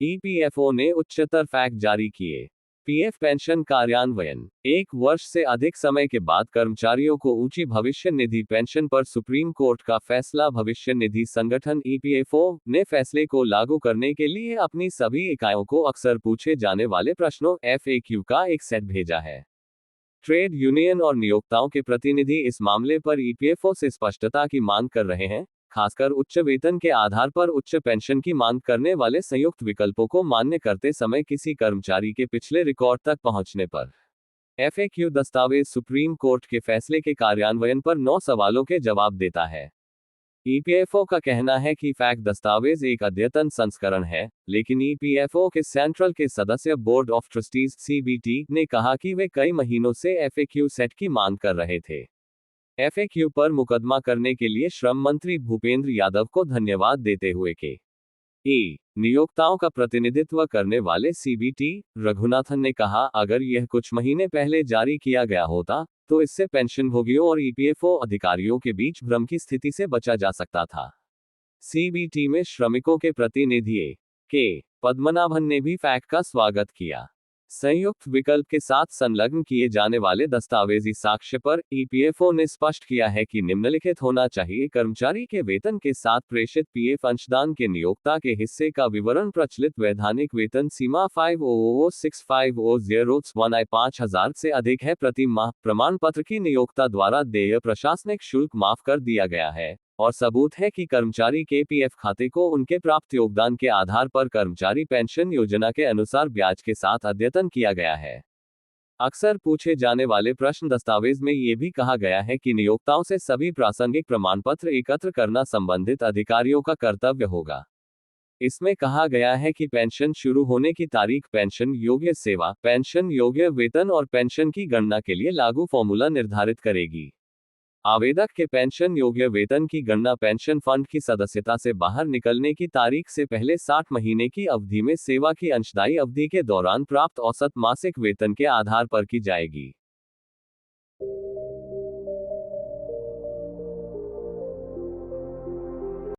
EPFO ने उच्चतर fact जारी किए। पीएफ पेंशन कार्यान्वयन। 1 वर्ष से अधिक समय के बाद कर्मचारियों को ऊंची भविष्य निधि पेंशन पर सुप्रीम कोर्ट का फैसला। भविष्य निधि संगठन ईपीएफओ ने फैसले को लागू करने के लिए अपनी सभी इकाइयों को अक्सर पूछे जाने वाले प्रश्नों एफएक्यू का एक सेट भेजा है। ट्रेड यूनियन और नियोक्ताओं के प्रतिनिधि इस मामले पर ईपीएफओ से स्पष्टता की मांग कर रहे हैं, खासकर उच्च वेतन के आधार पर उच्च पेंशन की मांग करने वाले संयुक्त विकल्पों को मान्य करते समय किसी कर्मचारी के पिछले रिकॉर्ड तक पहुंचने पर। एफएक्यू दस्तावेज सुप्रीम कोर्ट के फैसले के कार्यान्वयन पर 9 सवालों के जवाब देता है। ईपीएफओ का कहना है कि फैक्ट दस्तावेज एक अद्यतन संस्करण है, लेकिन ईपीएफओ के सेंट्रल के सदस्य बोर्ड ऑफ ट्रस्टीज सीबीटी ने कहा कि वे कई महीनों से एफएक्यू सेट की मांग कर रहे थे। एफएक्यू पर मुकदमा करने के लिए श्रम मंत्री भूपेंद्र यादव को धन्यवाद देते हुए नियोक्ताओं का प्रतिनिधित्व करने वाले सीबीटी रघुनाथन ने कहा, अगर यह कुछ महीने पहले जारी किया गया होता तो इससे पेंशनभोगियों और ईपीएफओ अधिकारियों के बीच भ्रम की स्थिति से बचा जा सकता था। सीबीटी में श्रमिकों के प्रतिनिधि के पद्मनाभन ने भी फैक्ट का स्वागत किया। संयुक्त विकल्प के साथ संलग्न किए जाने वाले दस्तावेजी साक्ष्य पर ईपीएफओ ने स्पष्ट किया है कि निम्नलिखित होना चाहिए: कर्मचारी के वेतन के साथ प्रेषित पीएफ अंशदान के नियोक्ता के हिस्से का विवरण, प्रचलित वैधानिक वेतन सीमा 50065001 5000 से अधिक है प्रति माह, प्रमाण पत्र की नियोक्ता द्वारा देय प्रशासनिक शुल्क माफ कर दिया गया है, और सबूत है कि कर्मचारी के पीएफ खाते को उनके प्राप्त योगदान के आधार पर कर्मचारी पेंशन योजना के अनुसार ब्याज के साथ अद्यतन किया गया है। अक्सर पूछे जाने वाले प्रश्न दस्तावेज में ये भी कहा गया है कि नियोक्ताओं से सभी प्रासंगिक प्रमाण पत्र एकत्र करना संबंधित अधिकारियों का कर्तव्य होगा। इसमें कहा गया है कि पेंशन शुरू होने की तारीख, पेंशन योग्य सेवा, पेंशन योग्य वेतन और पेंशन की गणना के लिए लागू फॉर्मूला निर्धारित करेगी। आवेदक के पेंशन योग्य वेतन की गणना पेंशन फंड की सदस्यता से बाहर निकलने की तारीख से पहले 60 महीने की अवधि में सेवा की अंशदायी अवधि के दौरान प्राप्त औसत मासिक वेतन के आधार पर की जाएगी।